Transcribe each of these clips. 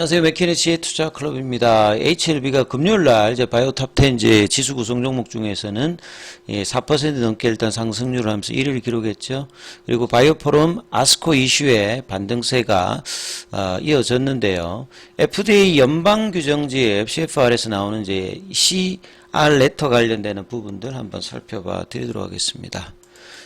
안녕하세요. 맥키니치의 투자 클럽입니다. HLB가 금요일날 이제 바이오 탑10 이제 지수 구성 종목 중에서는 4% 넘게 일단 상승률을 하면서 1위를 기록했죠. 그리고 바이오 포럼 아스코 이슈의 반등세가 이어졌는데요. FDA 연방 규정지에 CFR에서 나오는 이제 CR 레터 관련되는 부분들 한번 살펴봐 드리도록 하겠습니다.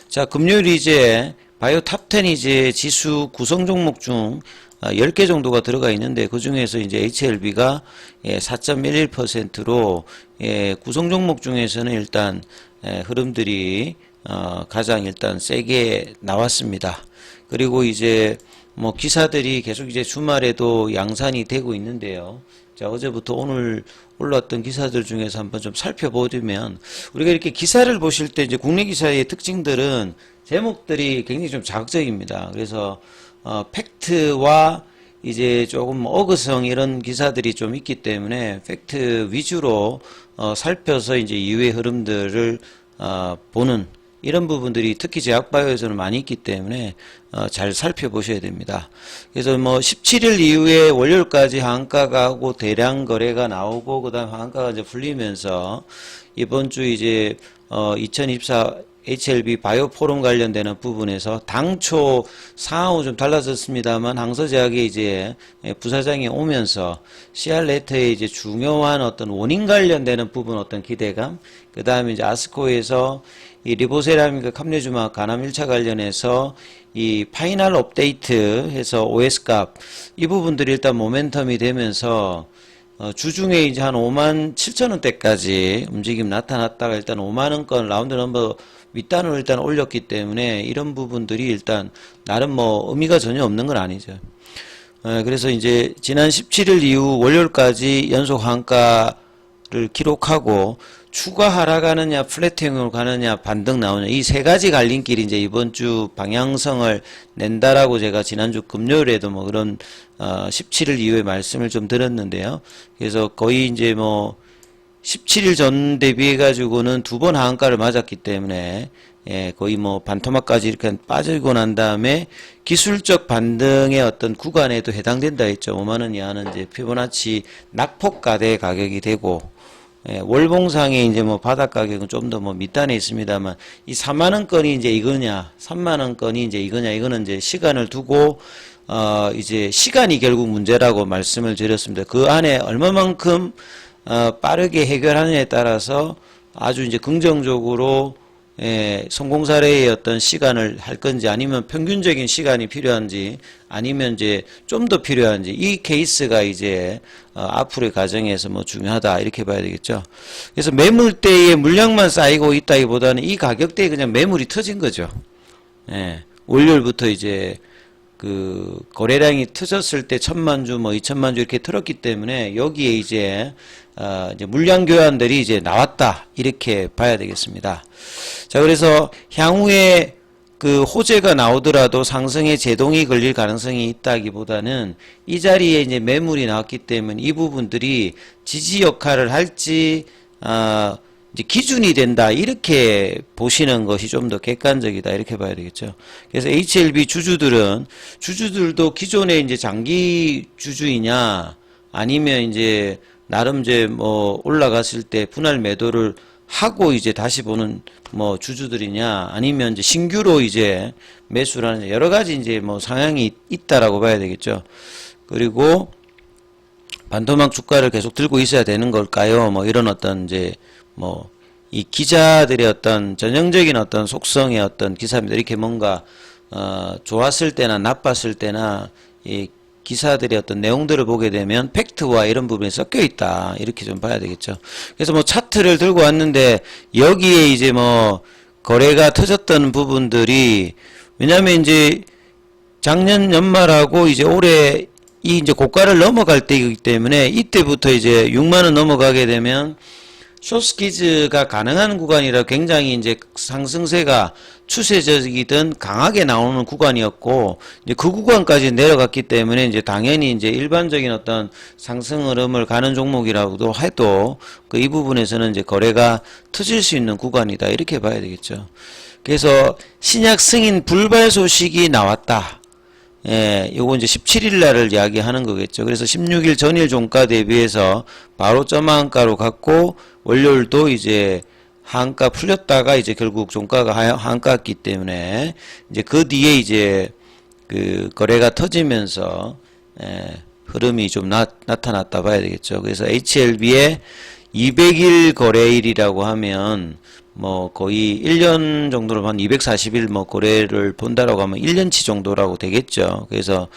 자, 금요일 이제 바이오 탑10 이제 지수 구성 종목 중 10개 정도가 들어가 있는데 그 중에서 이제 HLB가 4.11%로 구성 종목 중에서는 일단 흐름들이 가장 일단 세게 나왔습니다. 그리고 이제 뭐 기사들이 계속 이제 주말에도 양산이 되고 있는데요. 자, 어제부터 오늘 올랐던 기사들 중에서 한번 좀 살펴보면 우리가 이렇게 기사를 보실 때 이제 국내 기사의 특징들은 제목들이 굉장히 좀 자극적입니다. 그래서 팩트와 이제 조금 어그성 이런 기사들이 좀 있기 때문에 팩트 위주로 살펴서 이제 이후의 흐름들을 보는 이런 부분들이 특히 제약바이오에서는 많이 있기 때문에 잘 살펴보셔야 됩니다. 그래서 뭐 17일 이후에 월요일까지 하한가가 하고 대량 거래가 나오고 그다음 하한가가 이제 풀리면서 이번 주 이제 2024 HLB 바이오 포럼 관련되는 부분에서 당초 상황은 좀 달라졌습니다만 항서제약의 이제 부사장이 오면서 CR 레터의 이제 중요한 어떤 원인 관련되는 부분 어떤 기대감, 그 다음에 이제 아스코에서 이 리보세라믹과 캄레주마 간암 1차 관련해서 이 파이널 업데이트 해서 OS 값 이 부분들이 일단 모멘텀이 되면서 주중에 이제 한 57,000원대까지 움직임 나타났다가 일단 50,000원권 라운드 넘버 윗단으로 일단 올렸기 때문에 이런 부분들이 일단 나름 뭐 의미가 전혀 없는 건 아니죠. 그래서 이제 지난 17일 이후 월요일까지 연속 한가를 기록하고 추가 하락하느냐 플래팅으로 가느냐 반등 나오느냐 이 세 가지 갈림길이 이제 이번 주 방향성을 낸다라고 제가 지난주 금요일에도 뭐 그런 17일 이후에 말씀을 좀 드렸는데요. 그래서 거의 이제 뭐 17일 전 대비해 가지고는 두 번 하한가를 맞았기 때문에 거의 뭐 반토막까지 이렇게 빠지고 난 다음에 기술적 반등의 어떤 구간에도 해당된다 했죠. 5만원 이하는 이제 피보나치 낙폭가대 가격이 되고 월봉상에 이제 뭐 바닥 가격은 좀 더 뭐 밑단에 있습니다만 이 4만원권이 이제 이거냐 3만원권이 이제 이거냐 이거는 이제 시간을 두고 이제 시간이 결국 문제라고 말씀을 드렸습니다. 그 안에 얼마만큼 빠르게 해결하느냐에 따라서 아주 이제 긍정적으로 성공 사례의 어떤 시간을 할 건지 아니면 평균적인 시간이 필요한지 아니면 이제 좀 더 필요한지 이 케이스가 이제 앞으로의 과정에서 뭐 중요하다 이렇게 봐야 되겠죠. 그래서 매물대에 물량만 쌓이고 있다기보다는 이 가격대에 그냥 매물이 터진 거죠. 월요일부터 이제 그 거래량이 터졌을 때 1,000만 주, 뭐 2,000만 주 이렇게 틀었기 때문에 여기에 이제 물량 교환들이 이제 나왔다 이렇게 봐야 되겠습니다. 자, 그래서 향후에 그 호재가 나오더라도 상승에 제동이 걸릴 가능성이 있다기보다는 이 자리에 이제 매물이 나왔기 때문에 이 부분들이 지지 역할을 할지 이제 기준이 된다 이렇게 보시는 것이 좀 더 객관적이다 이렇게 봐야 되겠죠. 그래서 HLB 주주들도 기존에 이제 장기 주주이냐 아니면 이제 나름 이제 뭐 올라갔을 때 분할 매도를 하고 이제 다시 보는 뭐 주주들이냐 아니면 이제 신규로 이제 매수라는 여러 가지 이제 뭐 상향이 있다라고 봐야 되겠죠. 그리고 반토막 주가를 계속 들고 있어야 되는 걸까요? 뭐 이런 어떤 이제 뭐 이 기자들의 어떤 전형적인 어떤 속성의 어떤 기사입니다. 이렇게 뭔가 좋았을 때나 나빴을 때나 이 기사들의 어떤 내용들을 보게 되면 팩트와 이런 부분이 섞여 있다 이렇게 좀 봐야 되겠죠. 그래서 뭐 차트를 들고 왔는데 여기에 이제 뭐 거래가 터졌던 부분들이 왜냐하면 이제 작년 연말하고 이제 올해 이 이제 고가를 넘어갈 때이기 때문에 이때부터 이제 6만원 넘어가게 되면 숏스키즈가 가능한 구간이라 굉장히 이제 상승세가 추세적이든 강하게 나오는 구간이었고 이제 그 구간까지 내려갔기 때문에 이제 당연히 이제 일반적인 어떤 상승 흐름을 가는 종목이라고도 해도 그 이 부분에서는 이제 거래가 터질 수 있는 구간이다 이렇게 봐야 되겠죠. 그래서 신약 승인 불발 소식이 나왔다. 요거 이제 17일 날을 이야기하는 거겠죠. 그래서 16일 전일 종가 대비해서 바로 점한가로 갔고, 월요일도 이제 하한가 풀렸다가 이제 결국 종가가 하한가였기 때문에 이제 그 뒤에 이제 그 거래가 터지면서 흐름이 좀 나타났다 봐야 되겠죠. 그래서 HLB의 200일 거래일이라고 하면 뭐 거의 1년 정도로 한 240일 뭐 거래를 본다라고 하면 1년치 정도라고 되겠죠. 그래서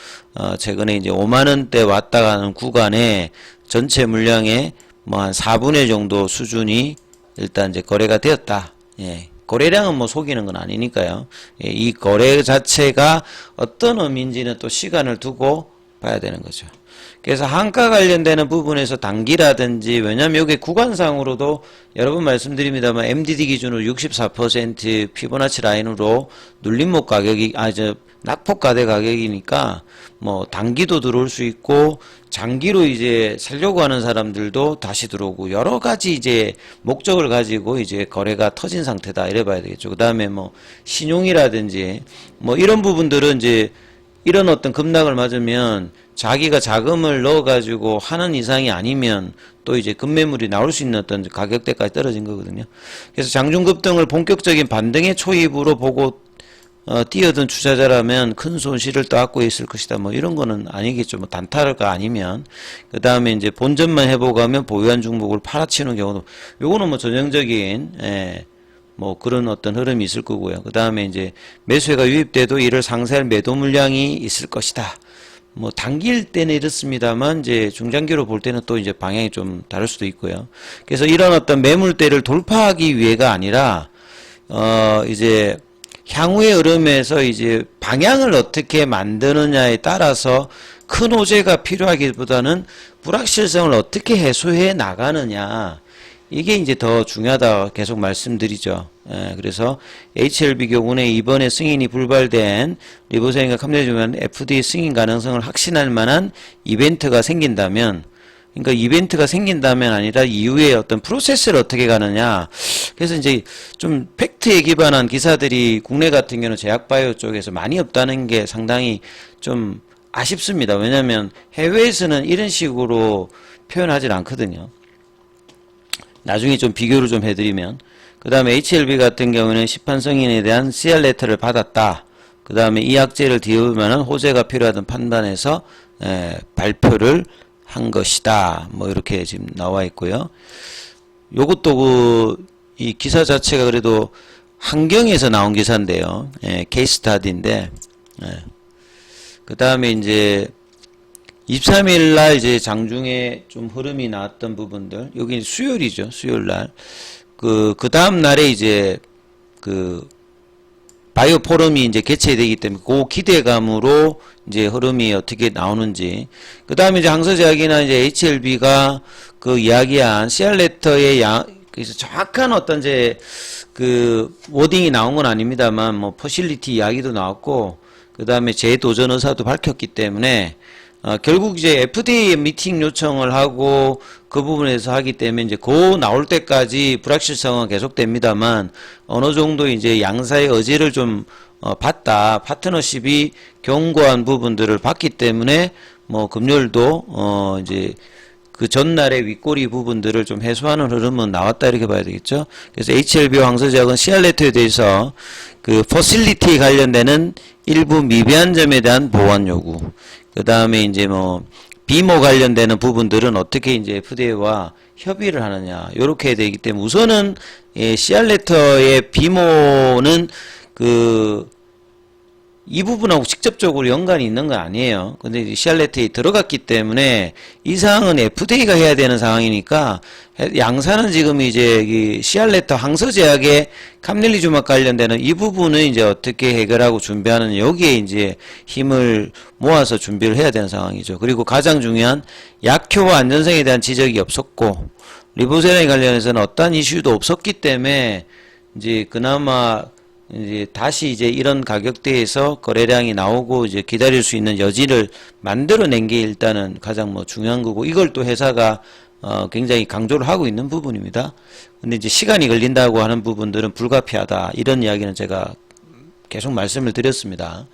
최근에 이제 5만 원대 왔다 가는 구간에 전체 물량의 뭐 한 4분의 1 정도 수준이 일단 이제 거래가 되었다. 예. 거래량은 뭐 속이는 건 아니니까요. 예, 이 거래 자체가 어떤 의미인지는 또 시간을 두고 봐야 되는 거죠. 그래서 한가 관련되는 부분에서 단기라든지, 왜냐면 여기 구간상으로도 여러 번 말씀드립니다만 MDD 기준으로 64% 피보나치 라인으로 눌림목 가격이, 낙폭과대 가격이니까 뭐 단기도 들어올 수 있고 장기로 이제 살려고 하는 사람들도 다시 들어오고 여러 가지 이제 목적을 가지고 이제 거래가 터진 상태다 이래 봐야 되겠죠. 그 다음에 뭐 신용이라든지 뭐 이런 부분들은 이제 이런 어떤 급락을 맞으면 자기가 자금을 넣어가지고 하는 이상이 아니면 또 이제 급매물이 나올 수 있는 어떤 가격대까지 떨어진 거거든요. 그래서 장중급등을 본격적인 반등의 초입으로 보고 뛰어든 투자자라면 큰 손실을 떠안고 있을 것이다. 뭐 이런 거는 아니겠죠. 뭐 단타가 아니면. 그 다음에 이제 본전만 해보고 하면 보유한 종목을 팔아치우는 경우도, 요거는 뭐 전형적인, 뭐 그런 어떤 흐름이 있을 거고요. 그 다음에 이제 매수회가 유입돼도 이를 상쇄할 매도 물량이 있을 것이다. 뭐 단기일 때는 이렇습니다만 이제 중장기로 볼 때는 또 이제 방향이 좀 다를 수도 있고요. 그래서 이런 어떤 매물대를 돌파하기 위해가 아니라 이제 향후의 흐름에서 이제 방향을 어떻게 만드느냐에 따라서 큰 호재가 필요하기보다는 불확실성을 어떻게 해소해 나가느냐, 이게 이제 더 중요하다 계속 말씀드리죠. 그래서 HLB 경우는 이번에 승인이 불발된 리보세인과 캄레주면 FDA 승인 가능성을 확신할 만한 이벤트가 생긴다면, 그러니까 이벤트가 생긴다면 아니라 이후에 어떤 프로세스를 어떻게 가느냐. 그래서 이제 좀 팩트에 기반한 기사들이 국내 같은 경우는 제약바이오 쪽에서 많이 없다는 게 상당히 좀 아쉽습니다. 왜냐하면 해외에서는 이런 식으로 표현하지 않거든요. 나중에 좀 비교를 좀 해드리면, 그 다음에 HLB 같은 경우는 시판 승인에 대한 CR 레터를 받았다. 그 다음에 이 약제를 뒤우면은 호재가 필요하다는 판단해서 발표를 한 것이다. 뭐 이렇게 지금 나와 있고요. 요것도 이 기사 자체가 그래도 한경에서 나온 기사인데요. 케이스 스타디인데, 그 다음에 이제 23일 날 이제 장중에 좀 흐름이 나왔던 부분들, 여기 수요일이죠. 수요일 날. 그 다음 날에 이제 바이오 포럼이 이제 개최되기 때문에 그 기대감으로 이제 흐름이 어떻게 나오는지. 그 다음에 이제 항서제약이나 이제 HLB가 그 이야기한 CR 레터의 그래서 정확한 어떤 이제 그 워딩이 나온 건 아닙니다만 뭐 퍼실리티 이야기도 나왔고, 그 다음에 재도전 의사도 밝혔기 때문에 결국 이제 FDA 미팅 요청을 하고 그 부분에서 하기 때문에 이제 그 나올 때까지 불확실성은 계속됩니다만 어느 정도 이제 양사의 의지를 좀 봤다. 파트너십이 견고한 부분들을 봤기 때문에 뭐 금요일도 이제 그 전날의 윗꼬리 부분들을 좀 해소하는 흐름은 나왔다 이렇게 봐야 되겠죠. 그래서 HLB와 항서제약은 CR레터에 대해서 그 퍼실리티 관련되는 일부 미비한 점에 대한 보완 요구. 그 다음에 이제 뭐 비모 관련되는 부분들은 어떻게 이제 FDA와 협의를 하느냐 요렇게 되기 때문에 우선은 CR레터의 비모는 이 부분하고 직접적으로 연관이 있는 건 아니에요. 근데 이제 CR레터에 들어갔기 때문에 이 사항은 FDA가 해야 되는 상황이니까 양사는 지금 이제 이 CR레터 항서제약의 캄릴리주막 관련되는 이 부분을 이제 어떻게 해결하고 준비하는 여기에 이제 힘을 모아서 준비를 해야 되는 상황이죠. 그리고 가장 중요한 약효와 안전성에 대한 지적이 없었고 리보세라인 관련해서는 어떠한 이슈도 없었기 때문에 이제 그나마 이제 다시 이제 이런 가격대에서 거래량이 나오고 이제 기다릴 수 있는 여지를 만들어낸 게 일단은 가장 뭐 중요한 거고, 이걸 또 회사가 굉장히 강조를 하고 있는 부분입니다. 근데 이제 시간이 걸린다고 하는 부분들은 불가피하다 이런 이야기는 제가 계속 말씀을 드렸습니다.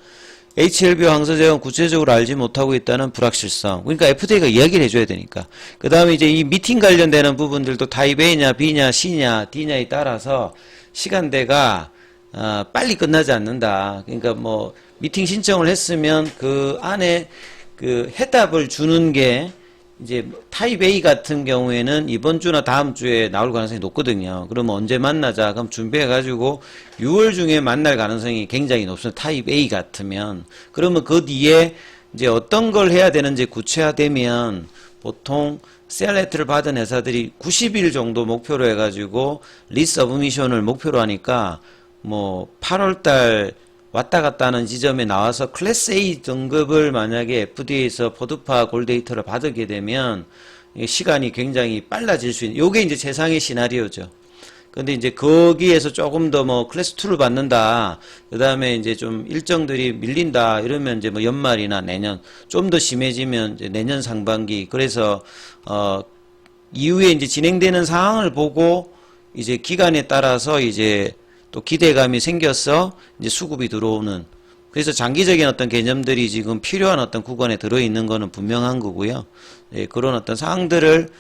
HLB와 항서제형은 구체적으로 알지 못하고 있다는 불확실성. 그러니까 FDA가 이야기를 해줘야 되니까. 그 다음에 이제 이 미팅 관련되는 부분들도 타입 A냐, B냐, C냐, D냐에 따라서 시간대가 빨리 끝나지 않는다. 그러니까 뭐 미팅 신청을 했으면 그 안에 그 해답을 주는 게 이제 타입 A 같은 경우에는 이번 주나 다음 주에 나올 가능성이 높거든요. 그러면 언제 만나자? 그럼 준비해가지고 6월 중에 만날 가능성이 굉장히 높습니다. 타입 A 같으면. 그러면 그 뒤에 이제 어떤 걸 해야 되는지 구체화되면 보통 CR레터를 받은 회사들이 90일 정도 목표로 해가지고 리스 서브미션을 목표로 하니까 뭐 8월달 왔다 갔다 하는 지점에 나와서 클래스 A 등급을 만약에 FDA에서 포드파 골데이터를 받게 되면 시간이 굉장히 빨라질 수 있는, 요게 이제 최상의 시나리오죠. 근데 이제 거기에서 조금 더 뭐 클래스 2를 받는다, 그 다음에 이제 좀 일정들이 밀린다 이러면 이제 뭐 연말이나 내년, 좀 더 심해지면 이제 내년 상반기, 그래서 이후에 이제 진행되는 상황을 보고 이제 기간에 따라서 이제 또 기대감이 생겨서 이제 수급이 들어오는, 그래서 장기적인 어떤 개념들이 지금 필요한 어떤 구간에 들어있는 거는 분명한 거고요. 예, 그런 어떤 사항들을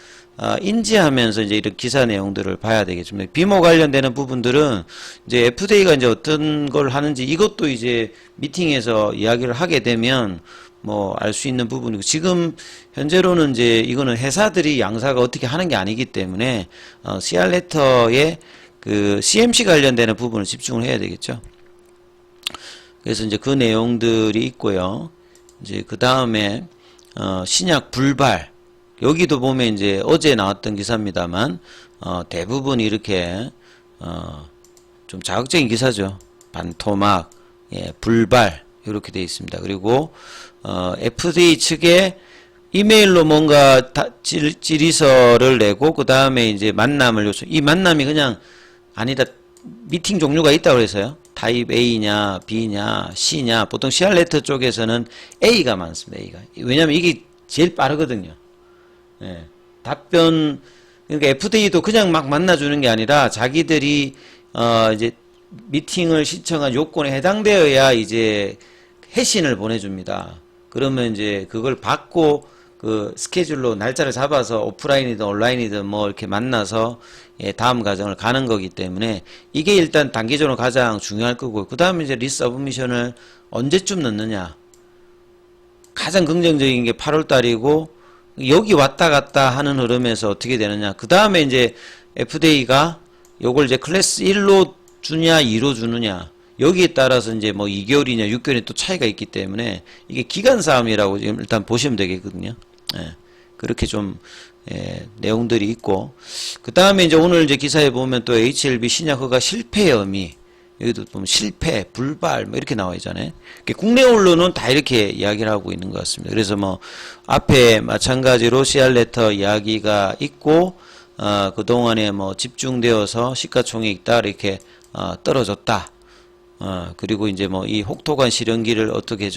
인지하면서 이제 이런 기사 내용들을 봐야 되겠습니다. 비모 관련되는 부분들은 이제 FDA가 이제 어떤 걸 하는지 이것도 이제 미팅에서 이야기를 하게 되면 뭐 알 수 있는 부분이고, 지금 현재로는 이제 이거는 회사들이 양사가 어떻게 하는 게 아니기 때문에 CR레터의 그 CMC 관련되는 부분을 집중을 해야 되겠죠. 그래서 이제 그 내용들이 있고요. 이제 그 다음에 신약 불발, 여기도 보면 이제 어제 나왔던 기사입니다만 대부분 이렇게 좀 자극적인 기사죠. 반토막, 예, 불발 이렇게 되어 있습니다. 그리고 FDA 측에 이메일로 뭔가 질의서를 내고 그 다음에 이제 만남을 요청. 이 만남이 그냥 아니다, 미팅 종류가 있다고 그래서요. 타입 A냐, B냐, C냐. 보통 CR레터 쪽에서는 A가 많습니다. A가. 왜냐면 이게 제일 빠르거든요. 예. 답변, 그러니까 FDA도 그냥 막 만나주는 게 아니라 자기들이 이제 미팅을 신청한 요건에 해당되어야 이제 회신을 보내줍니다. 그러면 이제 그걸 받고 그 스케줄로 날짜를 잡아서 오프라인이든 온라인이든 뭐 이렇게 만나서 예, 다음 과정을 가는 거기 때문에 이게 일단 단기적으로 가장 중요할 거고, 그 다음에 이제 리스 서브미션을 언제쯤 넣느냐. 가장 긍정적인 게 8월 달이고, 여기 왔다 갔다 하는 흐름에서 어떻게 되느냐. 그 다음에 이제 FDA가 요걸 이제 클래스 1로 주냐 2로 주느냐, 여기에 따라서 이제 뭐 2개월이냐 6개월이 또 차이가 있기 때문에 이게 기간 싸움이라고 지금 일단 보시면 되겠거든요. 예, 그렇게 좀 예, 내용들이 있고, 그 다음에 이제 오늘 이제 기사에 보면 또 HLB 신약 허가 실패의 의미, 여기도 보면 실패, 불발 뭐 이렇게 나와 있잖아요. 국내 언론은 다 이렇게 이야기를 하고 있는 것 같습니다. 그래서 뭐 앞에 마찬가지로 CR레터 이야기가 있고 그동안에 뭐 집중되어서 시가총액이 있다 이렇게 떨어졌다. 그리고 이제 뭐 이 혹토관 실현기를 어떻게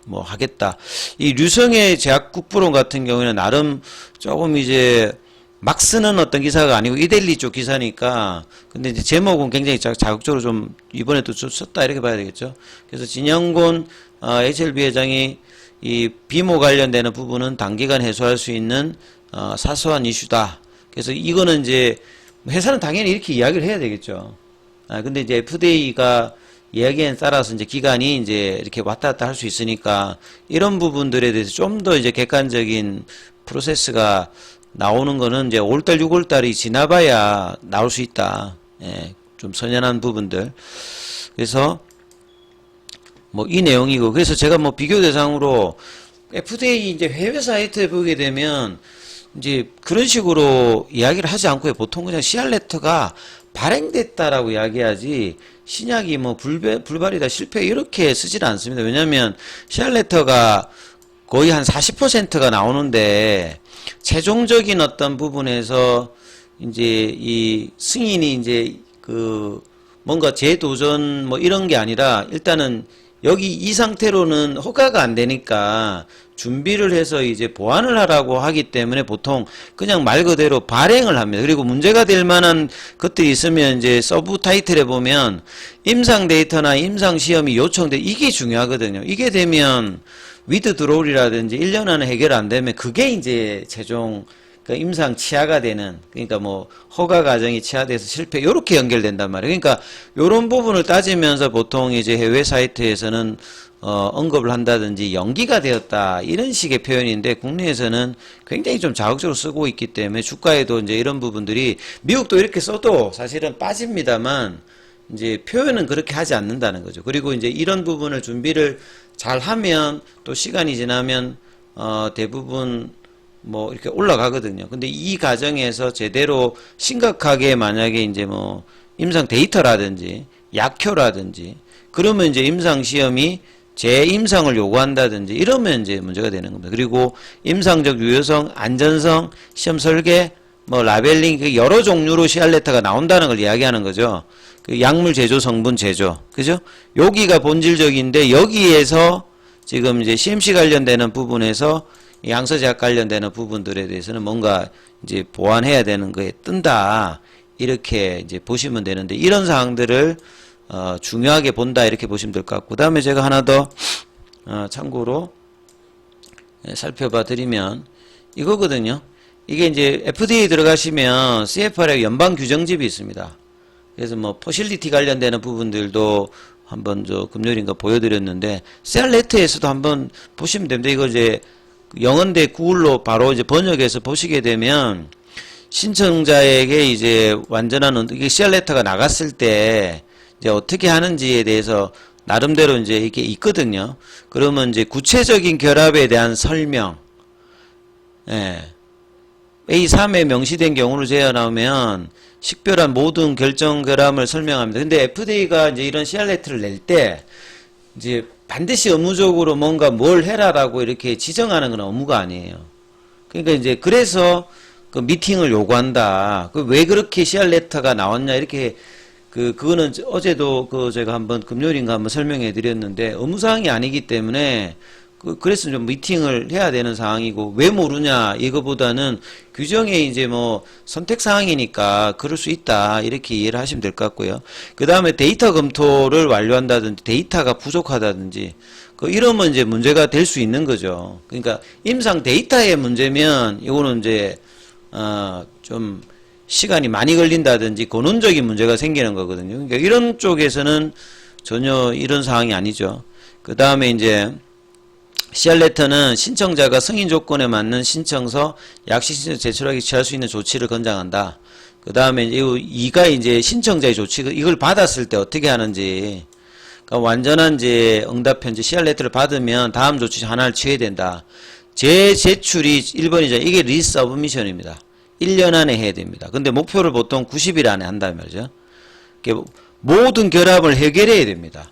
뭐 하겠다. 이 류성의 제약국부론 같은 경우에는 나름 조금 이제 막 쓰는 어떤 기사가 아니고 이데일리 쪽 기사니까, 근데 이제 제목은 굉장히 자극적으로 좀 이번에도 좀 썼다 이렇게 봐야 되겠죠. 그래서 진영곤 HLB 회장이 이 비모 관련되는 부분은 단기간 해소할 수 있는 사소한 이슈다. 그래서 이거는 이제 회사는 당연히 이렇게 이야기를 해야 되겠죠. 근데 이제 FDA가 이야기에 따라서 이제 기간이 이제 이렇게 왔다 갔다 할 수 있으니까 이런 부분들에 대해서 좀 더 이제 객관적인 프로세스가 나오는 거는 이제 5월달, 6월달이 지나봐야 나올 수 있다. 예, 좀 선연한 부분들. 그래서 뭐 이 내용이고, 그래서 제가 뭐 비교 대상으로 FDA 이제 해외 사이트에 보게 되면 이제 그런 식으로 이야기를 하지 않고요. 보통 그냥 CR레터가 발행됐다라고 이야기하지 신약이 뭐 불발이다 실패 이렇게 쓰질 않습니다. 왜냐하면 CR레터가 거의 한 40%가 나오는데 최종적인 어떤 부분에서 이제 이 승인이 이제 그 뭔가 재도전 뭐 이런 게 아니라 일단은 여기 이 상태로는 허가가 안 되니까 준비를 해서 이제 보완을 하라고 하기 때문에 보통 그냥 말 그대로 발행을 합니다. 그리고 문제가 될 만한 것들이 있으면 이제 서브 타이틀에 보면 임상 데이터나 임상 시험이 요청돼, 이게 중요하거든요. 이게 되면 위드 드로울이라든지 1년 안에 해결 안 되면 그게 이제 최종 그 임상 치하가 되는, 그러니까 뭐 허가 과정이 치하돼서 실패, 요렇게 연결된단 말이에요. 그러니까 요런 부분을 따지면서 보통 이제 해외 사이트에서는 언급을 한다든지 연기가 되었다, 이런 식의 표현인데 국내에서는 굉장히 좀 자극적으로 쓰고 있기 때문에 주가에도 이제 이런 부분들이, 미국도 이렇게 써도 사실은 빠집니다만 이제 표현은 그렇게 하지 않는다는 거죠. 그리고 이제 이런 부분을 준비를 잘 하면 또 시간이 지나면 대부분 뭐 이렇게 올라가거든요. 근데 이 과정에서 제대로 심각하게 만약에 이제 뭐 임상 데이터라든지 약효라든지 그러면 이제 임상 시험이 재임상을 요구한다든지 이러면 이제 문제가 되는 겁니다. 그리고 임상적 유효성, 안전성, 시험 설계, 뭐 라벨링, 여러 종류로 CR레터가 나온다는 걸 이야기하는 거죠. 그 약물 제조, 성분 제조, 그죠? 여기가 본질적인데 여기에서 지금 이제 CMC 관련되는 부분에서 양서제약 관련되는 부분들에 대해서는 뭔가 이제 보완해야 되는 거에 뜬다, 이렇게 이제 보시면 되는데, 이런 사항들을 중요하게 본다, 이렇게 보시면 될 것 같고, 그 다음에 제가 하나 더 참고로 살펴봐 드리면 이거거든요. 이게 이제 FDA 들어가시면 CFR의 연방 규정집이 있습니다. 그래서 뭐 포실리티 관련되는 부분들도 한번 금요일인가 보여드렸는데, CR레터에서도 한번 보시면 됩니다. 이거 이제 영어인데 구글로 바로 이제 번역해서 보시게 되면 신청자에게 이제 완전한 이게 CR레터가 나갔을 때 이제 어떻게 하는지에 대해서 나름대로 이제 이게 있거든요. 그러면 이제 구체적인 결합에 대한 설명, 예. A3에 명시된 경우를 제어 나오면 식별한 모든 결정 결함을 설명합니다. 근데 FDA가 이제 이런 CR레터를 낼 때 이제 반드시 의무적으로 뭔가 뭘 해라라고 이렇게 지정하는 건 업무가 아니에요. 그러니까 이제 그래서 그 미팅을 요구한다. 그 왜 그렇게 CR레터가 나왔냐, 이렇게 그거는 어제도 제가 한번 금요일인가 한번 설명해 드렸는데 업무사항이 아니기 때문에 그래서 좀 미팅을 해야 되는 상황이고, 왜 모르냐 이거보다는 규정에 이제 뭐 선택사항이니까 그럴 수 있다, 이렇게 이해를 하시면 될 것 같고요. 그 다음에 데이터 검토를 완료한다든지 데이터가 부족하다든지 이러면 이제 문제가 될 수 있는 거죠. 그러니까 임상 데이터의 문제면 이거는 이제 좀 시간이 많이 걸린다든지 근원적인 문제가 생기는 거거든요. 그러니까 이런 쪽에서는 전혀 이런 상황이 아니죠. 그 다음에 이제 CR레터는 신청자가 승인 조건에 맞는 신청서, 약식신청 제출하기 취할 수 있는 조치를 권장한다. 그 다음에 이가 이제 신청자의 조치, 이걸 받았을 때 어떻게 하는지, 그러니까 완전한 이제 응답편지 CR레터를 받으면 다음 조치 하나를 취해야 된다. 재제출이 1번이죠. 이게 리서브미션입니다. 1년 안에 해야 됩니다. 근데 목표를 보통 90일 안에 한다는 말이죠. 모든 결함을 해결해야 됩니다.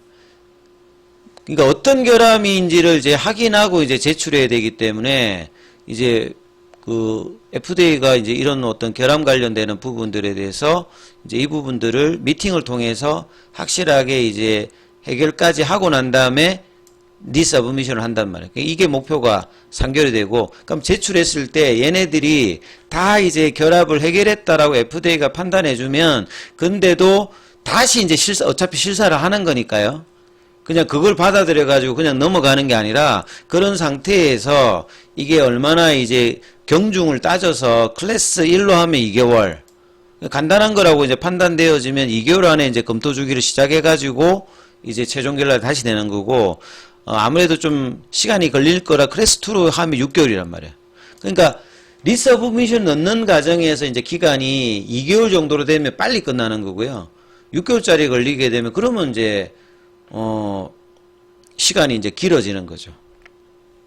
그러니까 어떤 결함인지를 이제 확인하고 이제 제출해야 되기 때문에 이제 FDA가 이제 이런 어떤 결함 관련되는 부분들에 대해서 이제 이 부분들을 미팅을 통해서 확실하게 이제 해결까지 하고 난 다음에 리서브미션을 한단 말이에요. 이게 목표가 3개월이 되고, 그럼 제출했을 때 얘네들이 다 이제 결합을 해결했다라고 FDA가 판단해주면, 근데도 다시 이제 어차피 실사를 하는 거니까요. 그냥 그걸 받아들여가지고 그냥 넘어가는 게 아니라, 그런 상태에서 이게 얼마나 이제 경중을 따져서 클래스 1로 하면 2개월, 간단한 거라고 이제 판단되어지면 2개월 안에 이제 검토 주기를 시작해가지고 이제 최종 결과를 다시 내는 거고, 아무래도 좀 시간이 걸릴 거라 클래스 2로 하면 6개월이란 말이에요. 그러니까 리서브미션 넣는 과정에서 이제 기간이 2개월 정도로 되면 빨리 끝나는 거고요. 6개월짜리 걸리게 되면 그러면 이제 시간이 이제 길어지는 거죠.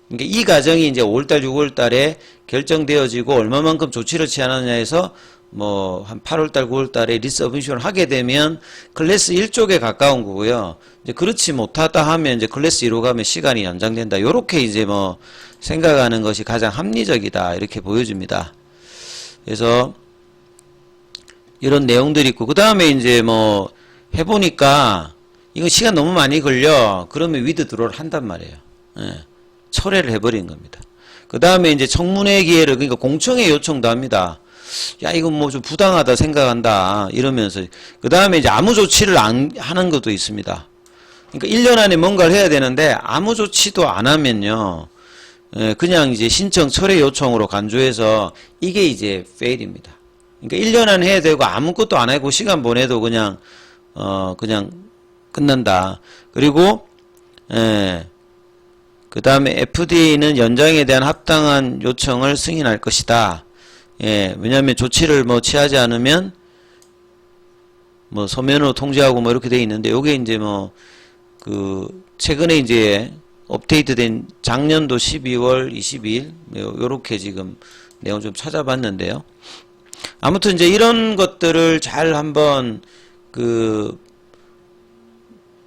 그러니까 이 과정이 이제 5월달, 6월달에 결정되어지고 얼마만큼 조치를 취하느냐에서 뭐 한 8월달, 9월달에 리서브미션을 하게 되면 클래스 1쪽에 가까운 거고요. 이제 그렇지 못하다 하면 이제 클래스 2로 가면 시간이 연장된다. 요렇게 이제 뭐 생각하는 것이 가장 합리적이다, 이렇게 보여집니다. 그래서 이런 내용들이 있고, 그 다음에 이제 뭐 해보니까 이거 시간 너무 많이 걸려. 그러면 위드드로를 한단 말이에요. 예, 철회를 해버린 겁니다. 그 다음에 이제 청문회 기회를, 그러니까 공청회 요청도 합니다. 야, 이건 뭐 좀 부당하다 생각한다. 이러면서. 그 다음에 이제 아무 조치를 안 하는 것도 있습니다. 그러니까 1년 안에 뭔가를 해야 되는데 아무 조치도 안 하면요. 예, 그냥 이제 신청 철회 요청으로 간주해서 이게 이제 페일입니다. 그러니까 1년 안에 해야 되고 아무것도 안 하고 시간 보내도 그냥 끝난다. 그리고 그 다음에 FDA는 연장에 대한 합당한 요청을 승인할 것이다. 예, 왜냐하면 조치를 뭐 취하지 않으면 뭐 서면으로 통지하고 뭐 이렇게 돼 있는데 요게 이제 뭐 그 최근에 이제 업데이트된 작년도 12월 22일 요렇게 지금 내용 좀 찾아봤는데요. 아무튼 이제 이런 것들을 잘 한번 그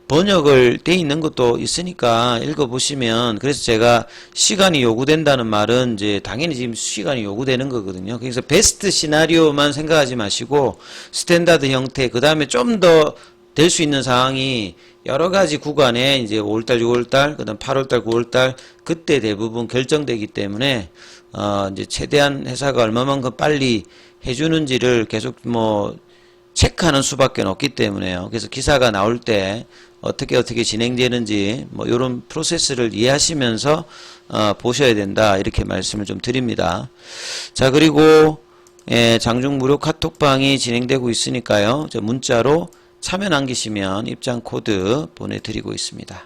번역을 돼 있는 것도 있으니까 읽어보시면, 그래서 제가 시간이 요구된다는 말은 이제 당연히 지금 시간이 요구되는 거거든요. 그래서 베스트 시나리오만 생각하지 마시고 스탠다드 형태, 그 다음에 좀 더 될 수 있는 상황이 여러 가지 구간에 이제 5월달, 6월달, 그 다음 8월달, 9월달 그때 대부분 결정되기 때문에 이제 최대한 회사가 얼마만큼 빨리 해주는지를 계속 뭐 체크하는 수밖에 없기 때문에요. 그래서 기사가 나올 때 어떻게 진행되는지 뭐 이런 프로세스를 이해하시면서 보셔야 된다, 이렇게 말씀을 좀 드립니다. 자, 그리고 장중 무료 카톡방이 진행되고 있으니까요. 저 문자로 참여 남기시면 입장 코드 보내드리고 있습니다.